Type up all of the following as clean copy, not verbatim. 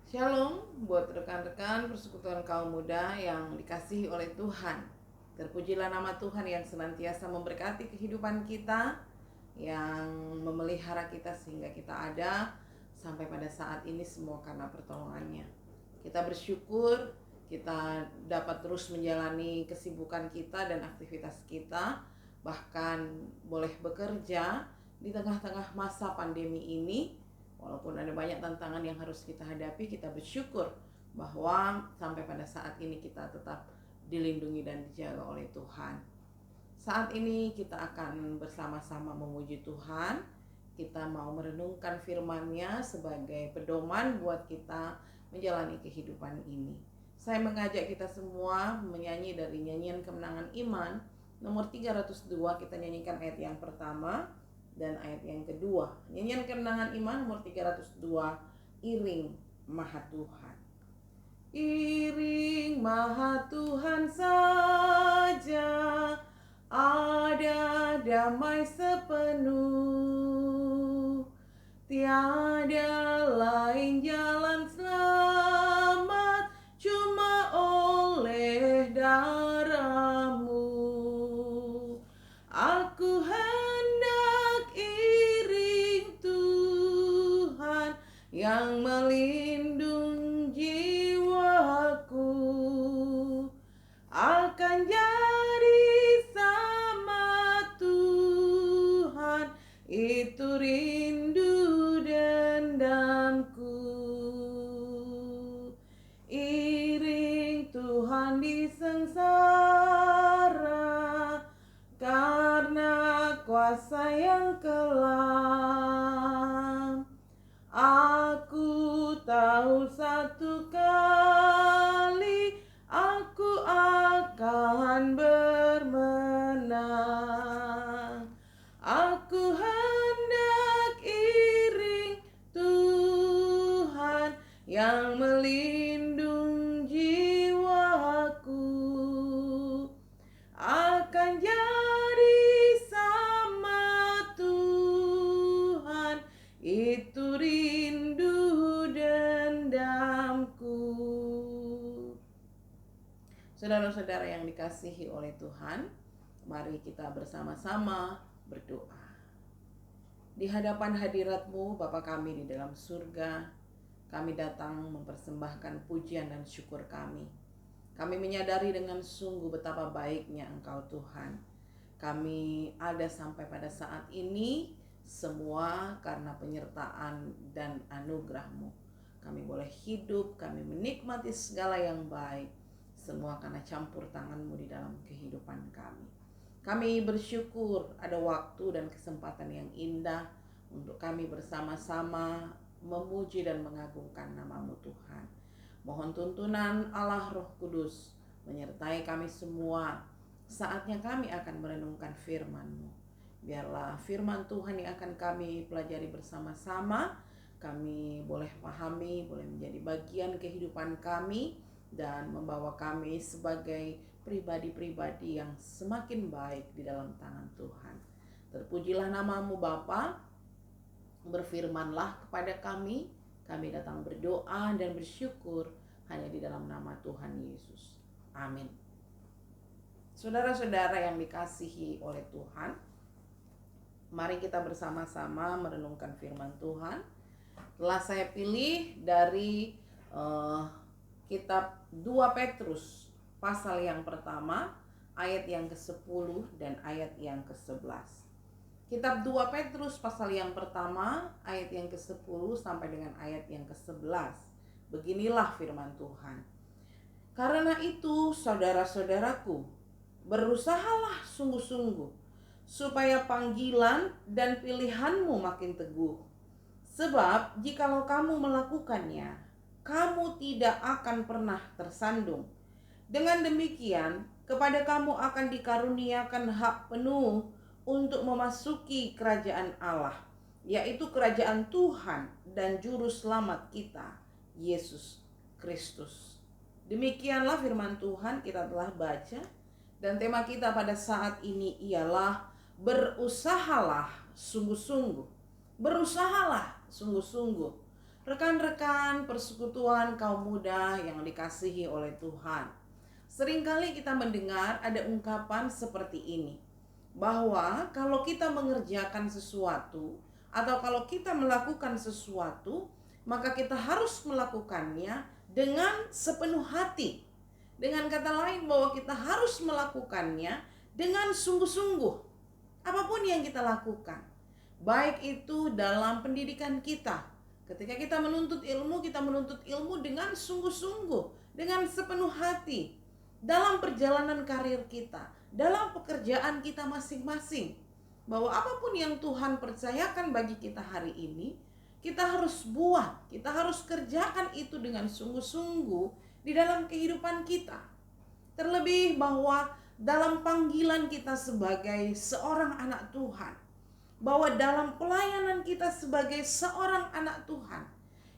Shalom buat rekan-rekan persekutuan kaum muda yang dikasihi oleh Tuhan. Terpujilah nama Tuhan yang senantiasa memberkati kehidupan kita, yang memelihara kita sehingga kita ada sampai pada saat ini, semua karena pertolongannya. Kita bersyukur kita dapat terus menjalani kesibukan kita dan aktivitas kita, bahkan boleh bekerja di tengah-tengah masa pandemi ini. Walaupun ada banyak tantangan yang harus kita hadapi, kita bersyukur bahwa sampai pada saat ini kita tetap dilindungi dan dijaga oleh Tuhan. Saat ini kita akan bersama-sama memuji Tuhan. Kita mau merenungkan firman-Nya sebagai pedoman buat kita menjalani kehidupan ini. Saya mengajak kita semua menyanyi dari nyanyian Kemenangan Iman nomor 302. Kita nyanyikan ayat yang pertama dan ayat yang kedua. Nyanyian Kemenangan Iman nomor 302, Iring Maha Tuhan. Iring Maha Tuhan saja, ada damai sepenuh, tiada lain jalan selamat, cuma oleh darah-Mu. Aku hendak iring Tuhan yang melindung jiwaku, akan jadi sama Tuhan, itu rindu dendamku. Iring Tuhan di sengsara karena kuasa yang kelam. Aku tahu satu kali aku akan bermenang. Aku hendak iring Tuhan yang melindung jiwaku, akan jadi sama Tuhan, itu rindu dendamku. Saudara-saudara yang dikasihi oleh Tuhan, mari kita bersama-sama berdoa. Di hadapan hadirat-Mu Bapa kami di dalam surga, kami datang mempersembahkan pujian dan syukur kami. Kami menyadari dengan sungguh betapa baiknya Engkau Tuhan. Kami ada sampai pada saat ini semua karena penyertaan dan anugerah-Mu. Kami boleh hidup, kami menikmati segala yang baik, semua karena campur tangan-Mu di dalam kehidupan kami. Kami bersyukur ada waktu dan kesempatan yang indah untuk kami bersama-sama memuji dan mengagungkan nama-Mu Tuhan. Mohon tuntunan Allah Roh Kudus menyertai kami semua. Saatnya kami akan merenungkan firman-Mu. Biarlah firman Tuhan yang akan kami pelajari bersama-sama, kami boleh pahami, boleh menjadi bagian kehidupan kami, dan membawa kami sebagai pribadi-pribadi yang semakin baik di dalam tangan Tuhan. Terpujilah nama-Mu Bapa, berfirmanlah kepada kami. Kami datang berdoa dan bersyukur hanya di dalam nama Tuhan Yesus. Amin. Saudara-saudara yang dikasihi oleh Tuhan, mari kita bersama-sama merenungkan firman Tuhan. Telah saya pilih dari kitab 2 Petrus pasal yang pertama, ayat yang ke-10 dan ayat yang ke-11. Kitab 2 Petrus pasal yang pertama, ayat yang ke-10 sampai dengan ayat yang ke-11. Beginilah firman Tuhan. Karena itu, saudara-saudaraku, berusahalah sungguh-sungguh supaya panggilan dan pilihanmu makin teguh. Sebab jikalau kamu melakukannya, kamu tidak akan pernah tersandung. Dengan demikian, kepada kamu akan dikaruniakan hak penuh untuk memasuki kerajaan Allah, yaitu kerajaan Tuhan dan juru selamat kita, Yesus Kristus. Demikianlah firman Tuhan kita telah baca, dan tema kita pada saat ini ialah berusahalah sungguh-sungguh. Berusahalah sungguh-sungguh. Rekan-rekan persekutuan kaum muda yang dikasihi oleh Tuhan, seringkali kita mendengar ada ungkapan seperti ini, bahwa kalau kita mengerjakan sesuatu atau kalau kita melakukan sesuatu, maka kita harus melakukannya dengan sepenuh hati. Dengan kata lain, bahwa kita harus melakukannya dengan sungguh-sungguh. Apapun yang kita lakukan, baik itu dalam pendidikan kita. Ketika kita menuntut ilmu dengan sungguh-sungguh, dengan sepenuh hati. Dalam perjalanan karir kita, dalam pekerjaan kita masing-masing, bahwa apapun yang Tuhan percayakan bagi kita hari ini, kita harus buat, kita harus kerjakan itu dengan sungguh-sungguh di dalam kehidupan kita. Terlebih bahwa dalam panggilan kita sebagai seorang anak Tuhan, bahwa dalam pelayanan kita sebagai seorang anak Tuhan,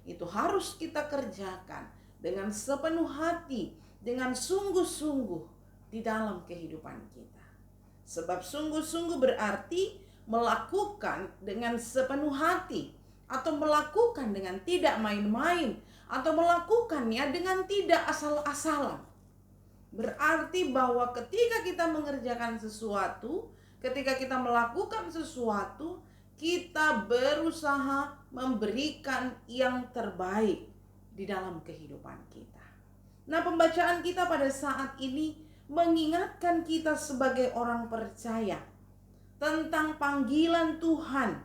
itu harus kita kerjakan dengan sepenuh hati, dengan sungguh-sungguh di dalam kehidupan kita. Sebab sungguh-sungguh berarti melakukan dengan sepenuh hati, atau melakukan dengan tidak main-main, atau melakukannya dengan tidak asal-asalan. Berarti bahwa ketika kita mengerjakan sesuatu, ketika kita melakukan sesuatu, kita berusaha memberikan yang terbaik di dalam kehidupan kita. Nah, pembacaan kita pada saat ini mengingatkan kita sebagai orang percaya tentang panggilan Tuhan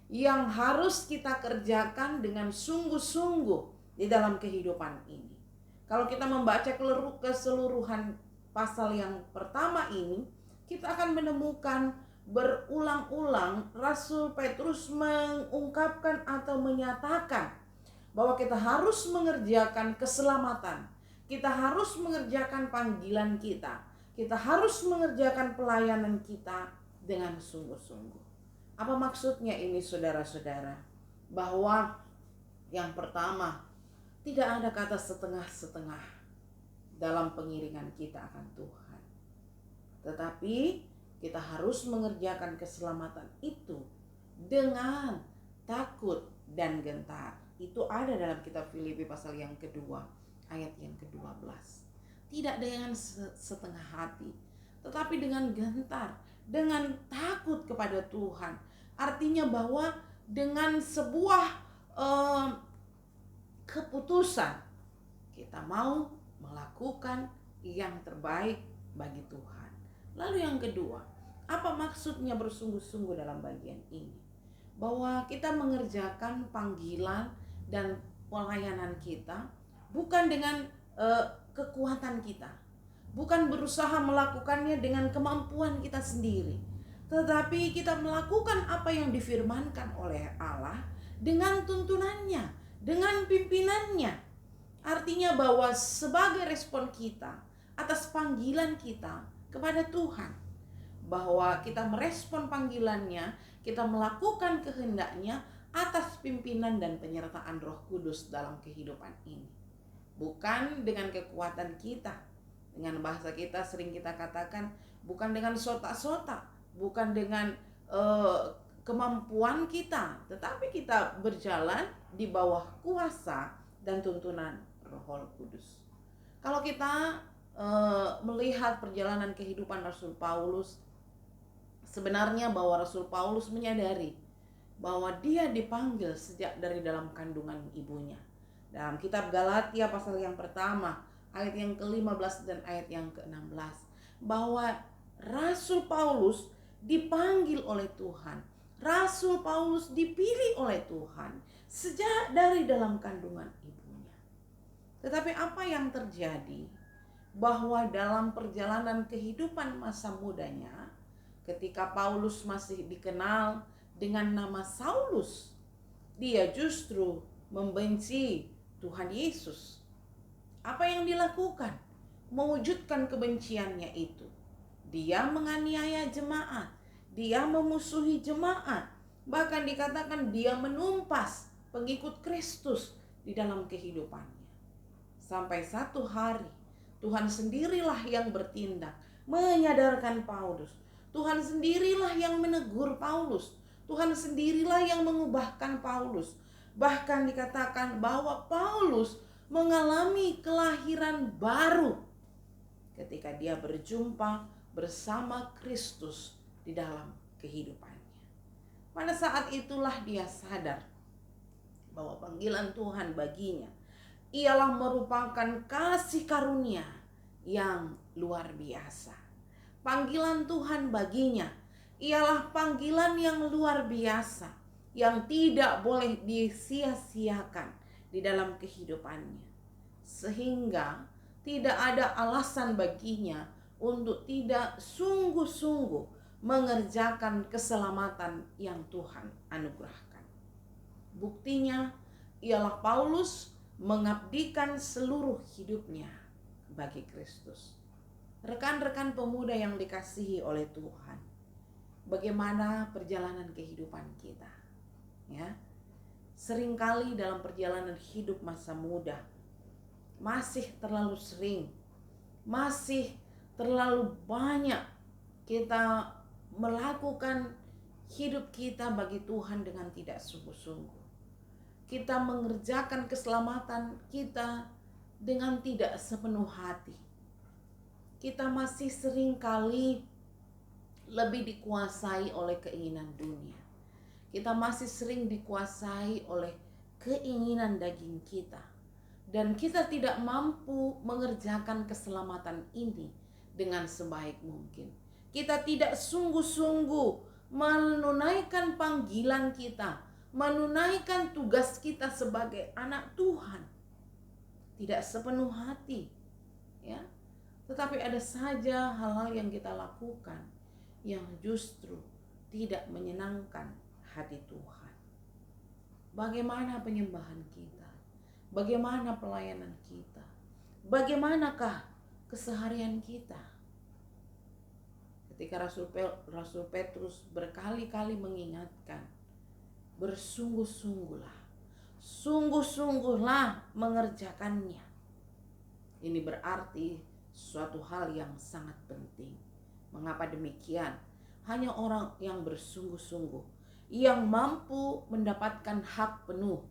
yang harus kita kerjakan dengan sungguh-sungguh di dalam kehidupan ini. Kalau kita membaca keseluruhan pasal yang pertama ini, kita akan menemukan berulang-ulang Rasul Petrus mengungkapkan atau menyatakan bahwa kita harus mengerjakan keselamatan, kita harus mengerjakan panggilan kita harus mengerjakan pelayanan kita dengan sungguh-sungguh. Apa maksudnya ini, saudara-saudara? Bahwa yang pertama, tidak ada kata setengah-setengah dalam pengiringan kita akan Tuhan. Tetapi kita harus mengerjakan keselamatan itu dengan takut dan gentar. Itu ada dalam kitab Filipi pasal yang kedua, ayat yang ke-12. Tidak dengan setengah hati, tetapi dengan gentar, dengan takut kepada Tuhan. Artinya bahwa dengan sebuah keputusan, kita mau melakukan yang terbaik bagi Tuhan. Lalu yang kedua, apa maksudnya bersungguh-sungguh dalam bagian ini? Bahwa kita mengerjakan panggilan dan pelayanan kita bukan dengan kekuatan kita, bukan berusaha melakukannya dengan kemampuan kita sendiri, tetapi kita melakukan apa yang difirmankan oleh Allah dengan tuntunannya, dengan pimpinannya. Artinya bahwa sebagai respon kita atas panggilan kita kepada Tuhan, bahwa kita merespon panggilannya, kita melakukan kehendaknya atas pimpinan dan penyertaan Roh Kudus dalam kehidupan ini. Bukan dengan kekuatan kita, dengan bahasa kita sering kita katakan, bukan dengan sota-sota, bukan dengan kemampuan kita, tetapi kita berjalan di bawah kuasa dan tuntunan Roh Kudus. Kalau kita melihat perjalanan kehidupan Rasul Paulus, sebenarnya bahwa Rasul Paulus menyadari bahwa dia dipanggil sejak dari dalam kandungan ibunya. Dalam kitab Galatia pasal yang pertama, ayat yang ke-15 dan ayat yang ke-16, bahwa Rasul Paulus dipanggil oleh Tuhan. Rasul Paulus dipilih oleh Tuhan sejak dari dalam kandungan ibunya. Tetapi apa yang terjadi? Bahwa dalam perjalanan kehidupan masa mudanya, ketika Paulus masih dikenal dengan nama Saulus, dia justru membenci Tuhan Yesus. Apa yang dilakukan? Mewujudkan kebenciannya itu. Dia menganiaya jemaat, dia memusuhi jemaat, bahkan dikatakan dia menumpas pengikut Kristus di dalam kehidupannya. Sampai satu hari Tuhan sendirilah yang bertindak, menyadarkan Paulus. Tuhan sendirilah yang menegur Paulus. Tuhan sendirilah yang mengubahkan Paulus. Bahkan dikatakan bahwa Paulus mengalami kelahiran baru ketika dia berjumpa bersama Kristus di dalam kehidupannya. Pada saat itulah dia sadar bahwa panggilan Tuhan baginya ialah merupakan kasih karunia yang luar biasa. Panggilan Tuhan baginya ialah panggilan yang luar biasa, yang tidak boleh disia-siakan di dalam kehidupannya. Sehingga tidak ada alasan baginya untuk tidak sungguh-sungguh mengerjakan keselamatan yang Tuhan anugerahkan. Buktinya ialah Paulus mengabdikan seluruh hidupnya bagi Kristus. Rekan-rekan pemuda yang dikasihi oleh Tuhan, bagaimana perjalanan kehidupan kita? Ya, seringkali dalam perjalanan hidup masa muda masih terlalu sering, masih terlalu banyak kita melakukan hidup kita bagi Tuhan dengan tidak sungguh-sungguh. Kita mengerjakan keselamatan kita dengan tidak sepenuh hati. Kita masih seringkali lebih dikuasai oleh keinginan dunia. Kita masih sering dikuasai oleh keinginan daging kita. Dan kita tidak mampu mengerjakan keselamatan ini dengan sebaik mungkin. Kita tidak sungguh-sungguh menunaikan panggilan kita, menunaikan tugas kita sebagai anak Tuhan. Tidak sepenuh hati, ya. Tetapi ada saja hal-hal yang kita lakukan yang justru tidak menyenangkan hati Tuhan. Bagaimana penyembahan kita? Bagaimana pelayanan kita? Bagaimanakah keseharian kita? Ketika Rasul Petrus berkali-kali mengingatkan, bersungguh-sungguhlah, sungguh-sungguhlah mengerjakannya. Ini berarti suatu hal yang sangat penting. Mengapa demikian? Hanya orang yang bersungguh-sungguh yang mampu mendapatkan hak penuh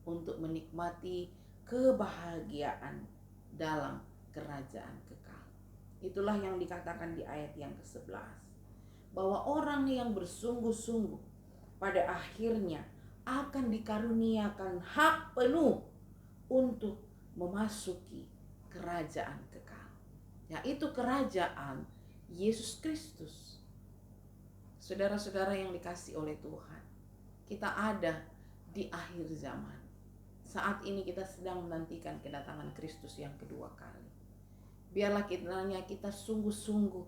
untuk menikmati kebahagiaan dalam kerajaan kekal. Itulah yang dikatakan di ayat yang ke-11. Bahwa orang yang bersungguh-sungguh pada akhirnya akan dikaruniakan hak penuh untuk memasuki kerajaan kekal. Yaitu kerajaan Yesus Kristus. Saudara-saudara yang dikasihi oleh Tuhan, kita ada di akhir zaman. Saat ini kita sedang menantikan kedatangan Kristus yang kedua kali. Biarlah kita sungguh-sungguh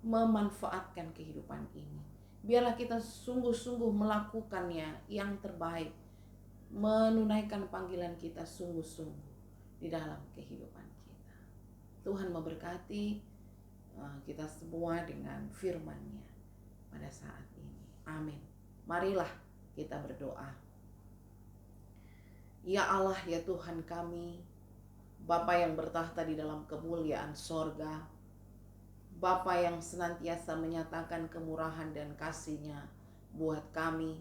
memanfaatkan kehidupan ini. Biarlah kita sungguh-sungguh melakukannya yang terbaik. Menunaikan panggilan kita sungguh-sungguh di dalam kehidupan kita. Tuhan memberkati kita semua dengan firman-Nya pada saat ini. Amin. Marilah kita berdoa. Ya Allah, ya Tuhan kami, Bapa yang bertahta di dalam kemuliaan sorga, Bapa yang senantiasa menyatakan kemurahan dan kasih-Nya buat kami.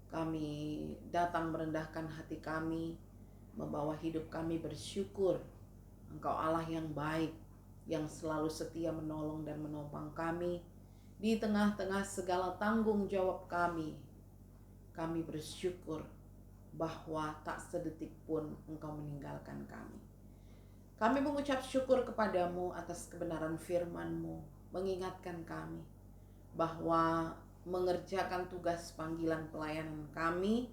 Kami datang merendahkan hati kami, membawa hidup kami bersyukur. Engkau Allah yang baik, yang selalu setia menolong dan menopang kami di tengah-tengah segala tanggung jawab kami. Kami bersyukur bahwa tak sedetik pun Engkau meninggalkan kami. Kami mengucap syukur kepadamu atas kebenaran firman-Mu, mengingatkan kami bahwa mengerjakan tugas panggilan pelayanan kami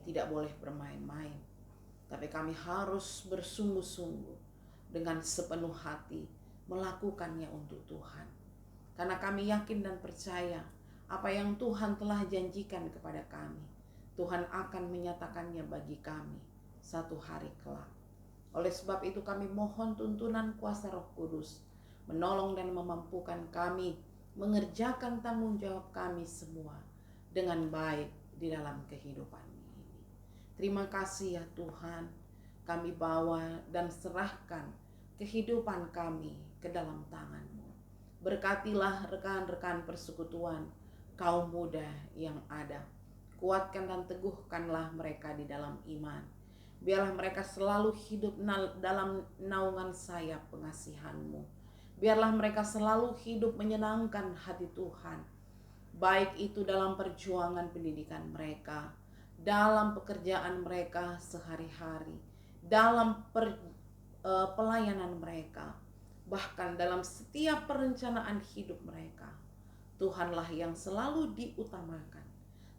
tidak boleh bermain-main. Tapi kami harus bersungguh-sungguh dengan sepenuh hati melakukannya untuk Tuhan. Karena kami yakin dan percaya apa yang Tuhan telah janjikan kepada kami, Tuhan akan menyatakannya bagi kami satu hari kelak. Oleh sebab itu kami mohon tuntunan kuasa Roh Kudus menolong dan memampukan kami mengerjakan tanggung jawab kami semua dengan baik di dalam kehidupan ini. Terima kasih ya Tuhan, kami bawa dan serahkan kehidupan kami ke dalam tangan-Mu. Berkatilah rekan-rekan persekutuan kaum muda yang ada, Kuatkan dan teguhkanlah mereka di dalam iman. Biarlah mereka selalu hidup dalam naungan sayap pengasihan-Mu. Biarlah mereka selalu hidup menyenangkan hati Tuhan. Baik itu dalam perjuangan pendidikan mereka, dalam pekerjaan mereka sehari-hari, dalam pelayanan mereka, bahkan dalam setiap perencanaan hidup mereka. Tuhanlah yang selalu diutamakan.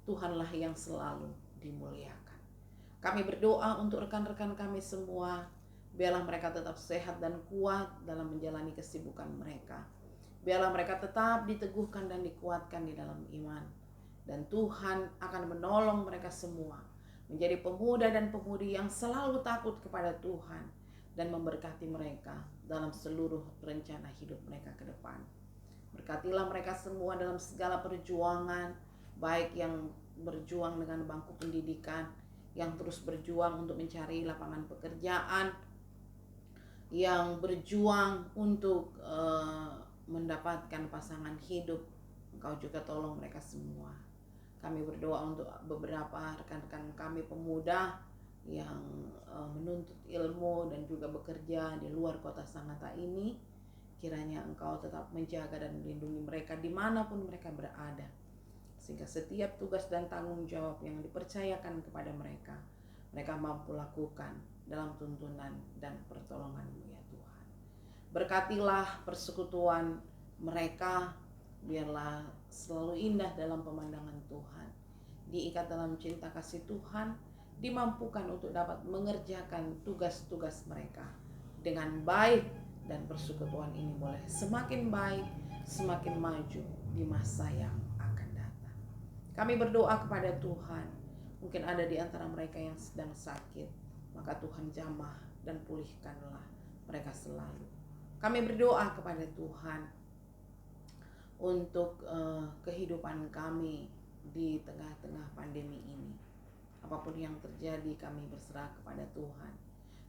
Tuhanlah yang selalu dimuliakan. Kami berdoa untuk rekan-rekan kami semua. Biarlah mereka tetap sehat dan kuat dalam menjalani kesibukan mereka. Biarlah mereka tetap diteguhkan dan dikuatkan di dalam iman. Dan Tuhan akan menolong mereka semua menjadi pemuda dan pemudi yang selalu takut kepada Tuhan dan memberkati mereka dalam seluruh rencana hidup mereka ke depan. Berkatilah mereka semua dalam segala perjuangan, baik yang berjuang dengan bangku pendidikan, yang terus berjuang untuk mencari lapangan pekerjaan, yang berjuang untuk mendapatkan pasangan hidup. Engkau juga tolong mereka semua. Kami berdoa untuk beberapa rekan-rekan kami pemuda yang menuntut ilmu dan juga bekerja di luar kota Sangatta ini. Kiranya Engkau tetap menjaga dan melindungi mereka dimanapun mereka berada, sehingga setiap tugas dan tanggung jawab yang dipercayakan kepada mereka, mereka mampu lakukan dalam tuntunan dan pertolongan-Mu ya Tuhan. Berkatilah persekutuan mereka, biarlah selalu indah dalam pemandangan Tuhan, diikat dalam cinta kasih Tuhan, dimampukan untuk dapat mengerjakan tugas-tugas mereka dengan baik, dan persekutuan ini boleh semakin baik, semakin maju di masa yang akan datang. Kami berdoa kepada Tuhan, mungkin ada di antara mereka yang sedang sakit, maka Tuhan jamah dan pulihkanlah mereka selalu. Kami berdoa kepada Tuhan untuk kehidupan kami di tengah-tengah pandemi ini. Apapun yang terjadi, kami berserah kepada Tuhan.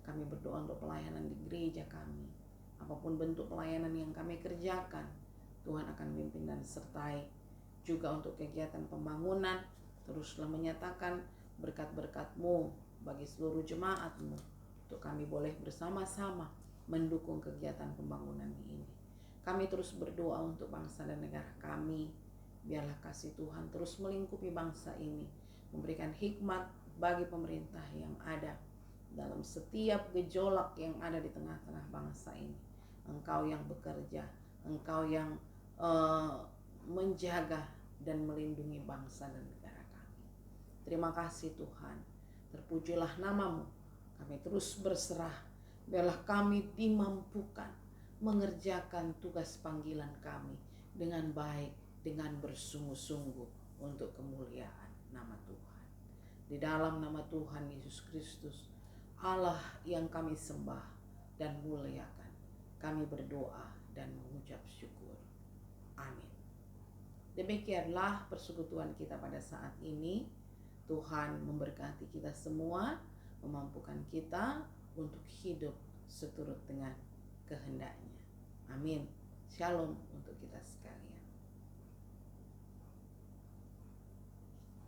Kami berdoa untuk pelayanan di gereja kami. Apapun bentuk pelayanan yang kami kerjakan, Tuhan akan pimpin dan sertai. Juga untuk kegiatan pembangunan, teruslah menyatakan berkat-berkat-Mu bagi seluruh jemaat-Mu, untuk kami boleh bersama-sama mendukung kegiatan pembangunan ini. Kami terus berdoa untuk bangsa dan negara kami. Biarlah kasih Tuhan terus melingkupi bangsa ini, memberikan hikmat bagi pemerintah yang ada dalam setiap gejolak yang ada di tengah-tengah bangsa ini. Engkau yang bekerja, Engkau yang menjaga dan melindungi bangsa dan negara kami. Terima kasih Tuhan, terpujilah nama-Mu. Kami terus berserah, biarlah kami dimampukan mengerjakan tugas panggilan kami dengan baik, dengan bersungguh-sungguh untuk kemuliaan nama Tuhan. Di dalam nama Tuhan Yesus Kristus, Allah yang kami sembah dan muliakan, kami berdoa dan mengucap syukur. Amin. Demikianlah persekutuan kita pada saat ini. Tuhan memberkati kita semua, memampukan kita untuk hidup seturut dengan kehendaknya. Amin. Shalom untuk kita sekalian.